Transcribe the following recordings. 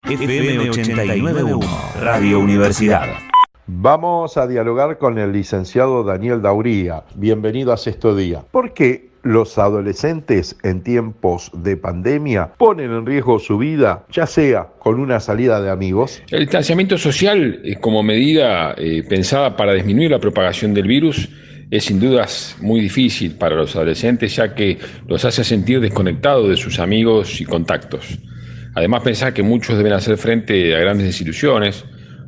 FM 89.1, Radio Universidad. Vamos a dialogar con el licenciado Daniel Dauría. Bienvenido a Sexto Día. ¿Por qué los adolescentes en tiempos de pandemia ponen en riesgo su vida, ya sea con una salida de amigos? El distanciamiento social, como medida pensada para disminuir la propagación del virus, es sin dudas muy difícil para los adolescentes, ya que los hace sentir desconectados de sus amigos y contactos. Además, pensar que muchos deben hacer frente a grandes desilusiones,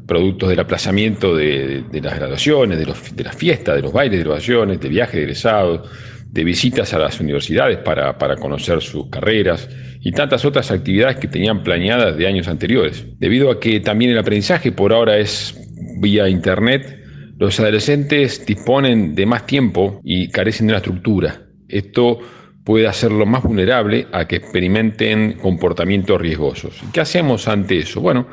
productos del aplazamiento de las graduaciones, de las fiestas, de los bailes de graduaciones, de viajes de egresados, de visitas a las universidades para conocer sus carreras y tantas otras actividades que tenían planeadas de años anteriores. Debido a que también el aprendizaje por ahora es vía internet, los adolescentes disponen de más tiempo y carecen de una estructura. Esto puede hacerlo más vulnerable a que experimenten comportamientos riesgosos. ¿Qué hacemos ante eso? Bueno,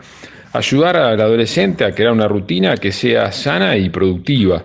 ayudar al adolescente a crear una rutina que sea sana y productiva,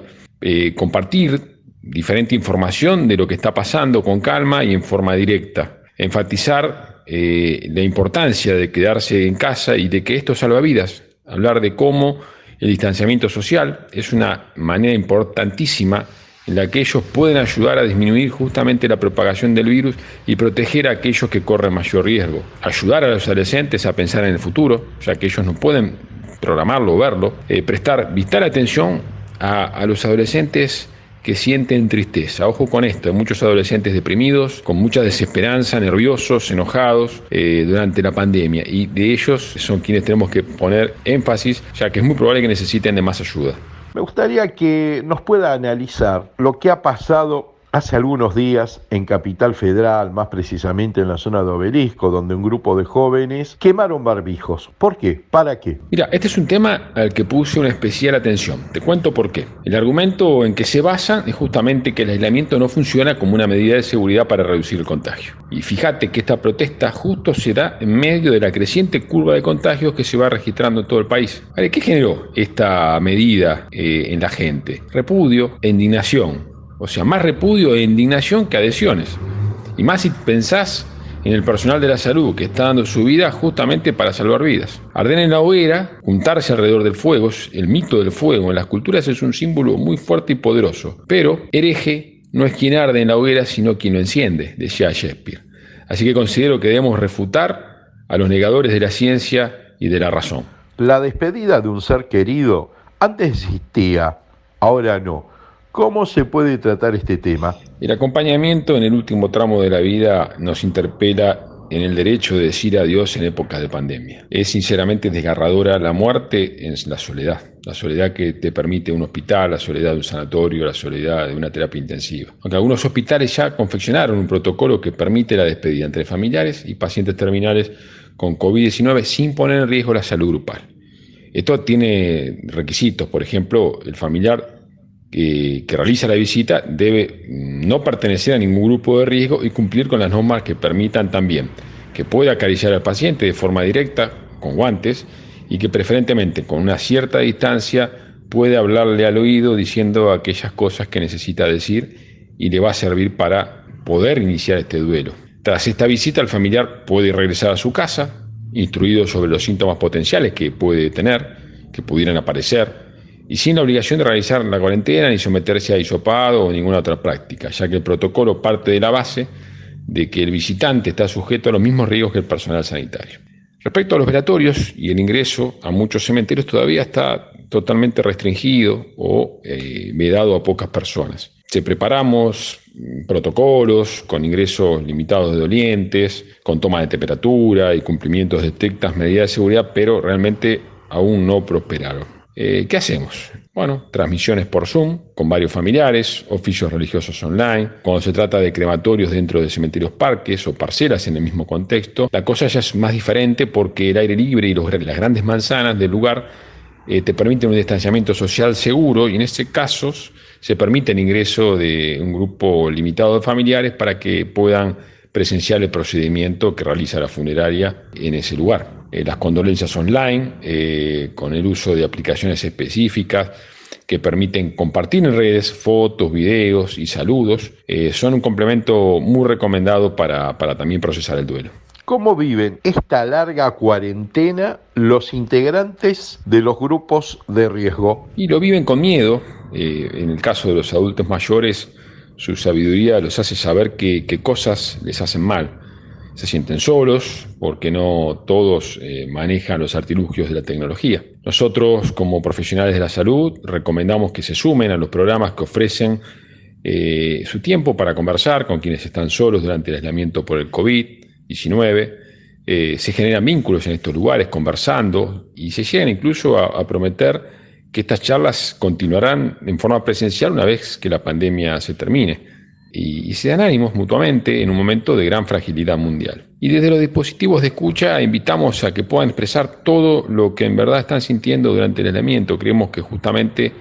compartir diferente información de lo que está pasando con calma y en forma directa, enfatizar la importancia de quedarse en casa y de que esto salva vidas, hablar de cómo el distanciamiento social es una manera importantísima en la que ellos pueden ayudar a disminuir justamente la propagación del virus y proteger a aquellos que corren mayor riesgo. Ayudar a los adolescentes a pensar en el futuro, ya que ellos no pueden programarlo o verlo. Prestar vital atención a los adolescentes que sienten tristeza. Ojo con esto, hay muchos adolescentes deprimidos, con mucha desesperanza, nerviosos, enojados durante la pandemia, y de ellos son quienes tenemos que poner énfasis, ya que es muy probable que necesiten de más ayuda. Me gustaría que nos pueda analizar lo que ha pasado hace algunos días en Capital Federal, más precisamente en la zona de Obelisco, donde un grupo de jóvenes quemaron barbijos. ¿Por qué? ¿Para qué? Mira, este es un tema al que puse una especial atención. Te cuento por qué. El argumento en que se basa es justamente que el aislamiento no funciona como una medida de seguridad para reducir el contagio. Y fíjate que esta protesta justo se da en medio de la creciente curva de contagios que se va registrando en todo el país. ¿Qué generó esta medida en la gente? Repudio e indignación. O sea, más repudio e indignación que adhesiones. Y más si pensás en el personal de la salud que está dando su vida justamente para salvar vidas. Arder en la hoguera, juntarse alrededor del fuego, el mito del fuego en las culturas es un símbolo muy fuerte y poderoso. Pero hereje no es quien arde en la hoguera, sino quien lo enciende, decía Shakespeare. Así que considero que debemos refutar a los negadores de la ciencia y de la razón. La despedida de un ser querido antes existía, ahora no. ¿Cómo se puede tratar este tema? El acompañamiento en el último tramo de la vida nos interpela en el derecho de decir adiós en épocas de pandemia. Es sinceramente desgarradora la muerte en la soledad que te permite un hospital, la soledad de un sanatorio, la soledad de una terapia intensiva. Aunque algunos hospitales ya confeccionaron un protocolo que permite la despedida entre familiares y pacientes terminales con COVID-19 sin poner en riesgo la salud grupal. Esto tiene requisitos, por ejemplo, el familiar que realiza la visita debe no pertenecer a ningún grupo de riesgo y cumplir con las normas que permitan también que pueda acariciar al paciente de forma directa, con guantes, y que preferentemente con una cierta distancia puede hablarle al oído diciendo aquellas cosas que necesita decir y le va a servir para poder iniciar este duelo. Tras esta visita, el familiar puede regresar a su casa, instruido sobre los síntomas potenciales que puede tener, que pudieran aparecer, y sin la obligación de realizar la cuarentena ni someterse a hisopado o ninguna otra práctica, ya que el protocolo parte de la base de que el visitante está sujeto a los mismos riesgos que el personal sanitario. Respecto a los velatorios y el ingreso a muchos cementerios todavía está totalmente restringido o vedado a pocas personas. Preparamos protocolos con ingresos limitados de dolientes, con toma de temperatura y cumplimientos de estrictas medidas de seguridad, pero realmente aún no prosperaron. ¿Qué hacemos? Bueno, transmisiones por Zoom con varios familiares, oficios religiosos online. Cuando se trata de crematorios dentro de cementerios parques o parcelas en el mismo contexto, la cosa ya es más diferente porque el aire libre y las grandes manzanas del lugar te permiten un distanciamiento social seguro, y en este caso se permite el ingreso de un grupo limitado de familiares para que puedan presenciar el procedimiento que realiza la funeraria en ese lugar. Las condolencias online, con el uso de aplicaciones específicas que permiten compartir en redes fotos, videos y saludos, son un complemento muy recomendado para también procesar el duelo. ¿Cómo viven esta larga cuarentena los integrantes de los grupos de riesgo? Y lo viven con miedo. En el caso de los adultos mayores, su sabiduría los hace saber qué cosas les hacen mal. Se sienten solos porque no todos manejan los artilugios de la tecnología. Nosotros, como profesionales de la salud, recomendamos que se sumen a los programas que ofrecen su tiempo para conversar con quienes están solos durante el aislamiento por el COVID-19. Se generan vínculos en estos lugares conversando y se llegan incluso a prometer que estas charlas continuarán en forma presencial una vez que la pandemia se termine. Y se dan ánimos mutuamente en un momento de gran fragilidad mundial. Y desde los dispositivos de escucha invitamos a que puedan expresar todo lo que en verdad están sintiendo durante el aislamiento. Creemos que justamente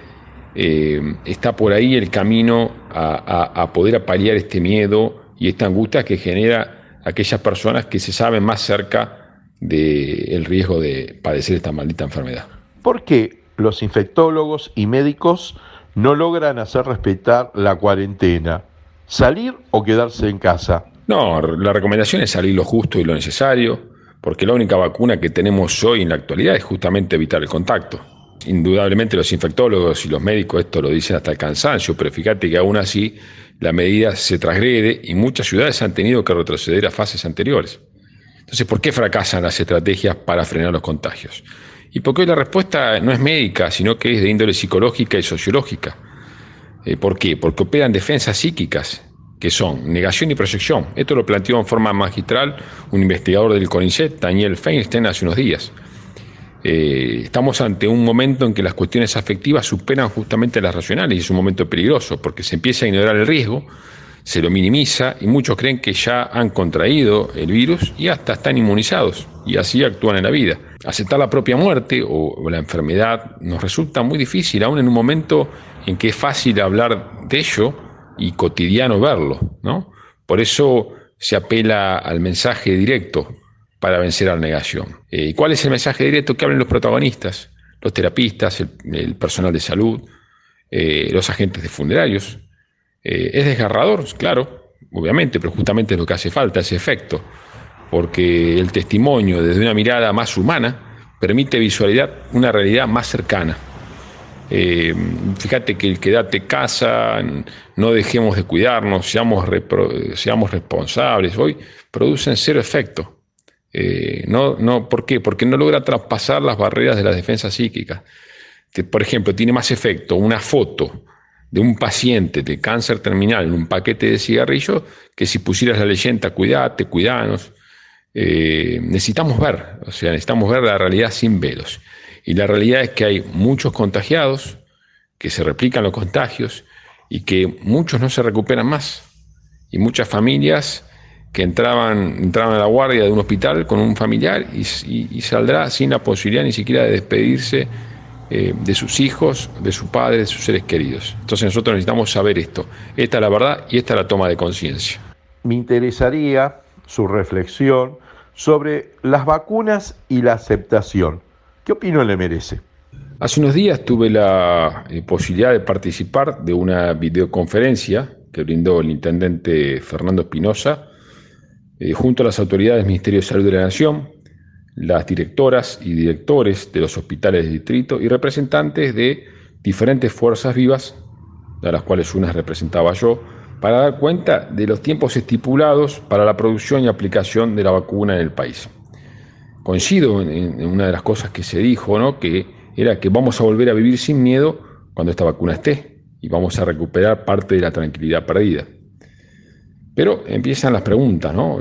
está por ahí el camino a poder paliar este miedo y esta angustia que genera aquellas personas que se saben más cerca del riesgo de padecer esta maldita enfermedad. ¿Por qué los infectólogos y médicos no logran hacer respetar la cuarentena? ¿Salir o quedarse en casa? No, la recomendación es salir lo justo y lo necesario, porque la única vacuna que tenemos hoy en la actualidad es justamente evitar el contacto. Indudablemente los infectólogos y los médicos esto lo dicen hasta el cansancio, pero fíjate que aún así la medida se transgrede y muchas ciudades han tenido que retroceder a fases anteriores. Entonces, ¿por qué fracasan las estrategias para frenar los contagios? Y porque hoy la respuesta no es médica, sino que es de índole psicológica y sociológica. ¿Por qué? Porque operan defensas psíquicas, que son negación y proyección. Esto lo planteó en forma magistral un investigador del CONICET, Daniel Feinstein, hace unos días. Estamos ante un momento en que las cuestiones afectivas superan justamente las racionales y es un momento peligroso porque se empieza a ignorar el riesgo, se lo minimiza y muchos creen que ya han contraído el virus y hasta están inmunizados y así actúan en la vida. Aceptar la propia muerte o la enfermedad nos resulta muy difícil, aún en un momento en que es fácil hablar de ello y cotidiano verlo, ¿no? Por eso se apela al mensaje directo para vencer a la negación. ¿Cuál es el mensaje directo que hablan los protagonistas? Los terapistas, el personal de salud, los agentes de funerarios. ¿Es desgarrador? Claro, obviamente, pero justamente es lo que hace falta, ese efecto, porque el testimonio desde una mirada más humana permite visualizar una realidad más cercana. Fíjate que el quédate casa, no dejemos de cuidarnos, seamos responsables, hoy producen cero efecto. ¿Por qué? Porque no logra traspasar las barreras de las defensas psíquicas. Por ejemplo, tiene más efecto una foto de un paciente de cáncer terminal en un paquete de cigarrillos que si pusieras la leyenda cuídate, cuidanos. Necesitamos ver la realidad sin velos. Y la realidad es que hay muchos contagiados, que se replican los contagios y que muchos no se recuperan más. Y muchas familias que entraban a la guardia de un hospital con un familiar y saldrá sin la posibilidad ni siquiera de despedirse de sus hijos, de su padre, de sus seres queridos. Entonces nosotros necesitamos saber esto. Esta es la verdad y esta es la toma de conciencia. Me interesaría su reflexión sobre las vacunas y la aceptación. ¿Qué opinión le merece? Hace unos días tuve la posibilidad de participar de una videoconferencia que brindó el intendente Fernando Espinosa junto a las autoridades del Ministerio de Salud de la Nación, las directoras y directores de los hospitales de distrito y representantes de diferentes fuerzas vivas, de las cuales unas representaba yo, para dar cuenta de los tiempos estipulados para la producción y aplicación de la vacuna en el país. Coincido en una de las cosas que se dijo, ¿no? Que era que vamos a volver a vivir sin miedo cuando esta vacuna esté y vamos a recuperar parte de la tranquilidad perdida. Pero empiezan las preguntas, ¿no?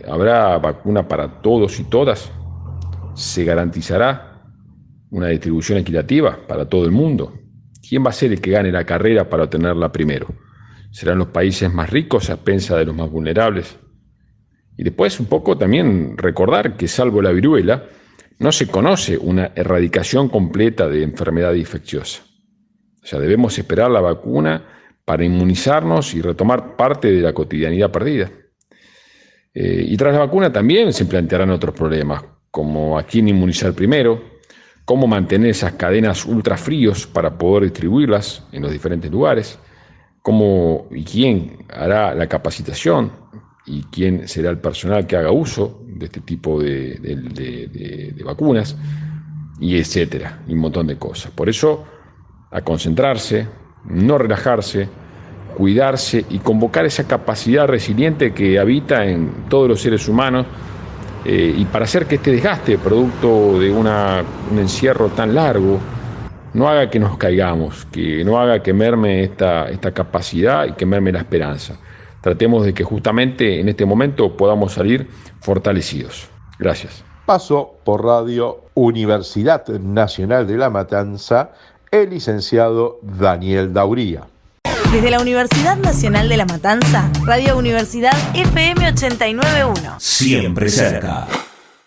¿Habrá vacuna para todos y todas? ¿Se garantizará una distribución equitativa para todo el mundo? ¿Quién va a ser el que gane la carrera para obtenerla primero? ¿Serán los países más ricos a expensas de los más vulnerables? Y después un poco también recordar que salvo la viruela, no se conoce una erradicación completa de enfermedad infecciosa. O sea, debemos esperar la vacuna para inmunizarnos y retomar parte de la cotidianidad perdida. Y tras la vacuna también se plantearán otros problemas, como a quién inmunizar primero, cómo mantener esas cadenas ultrafríos para poder distribuirlas en los diferentes lugares, cómo y quién hará la capacitación y quién será el personal que haga uso de este tipo de vacunas, y etcétera, y un montón de cosas. Por eso, a concentrarse, no relajarse, cuidarse y convocar esa capacidad resiliente que habita en todos los seres humanos, y para hacer que este desgaste producto de un encierro tan largo no haga que nos caigamos, que no haga que merme esta capacidad y que merme la esperanza. Tratemos de que justamente en este momento podamos salir fortalecidos. Gracias. Pasó por Radio Universidad Nacional de La Matanza el licenciado Daniel Dauría. Desde la Universidad Nacional de La Matanza, Radio Universidad FM 89.1. Siempre cerca.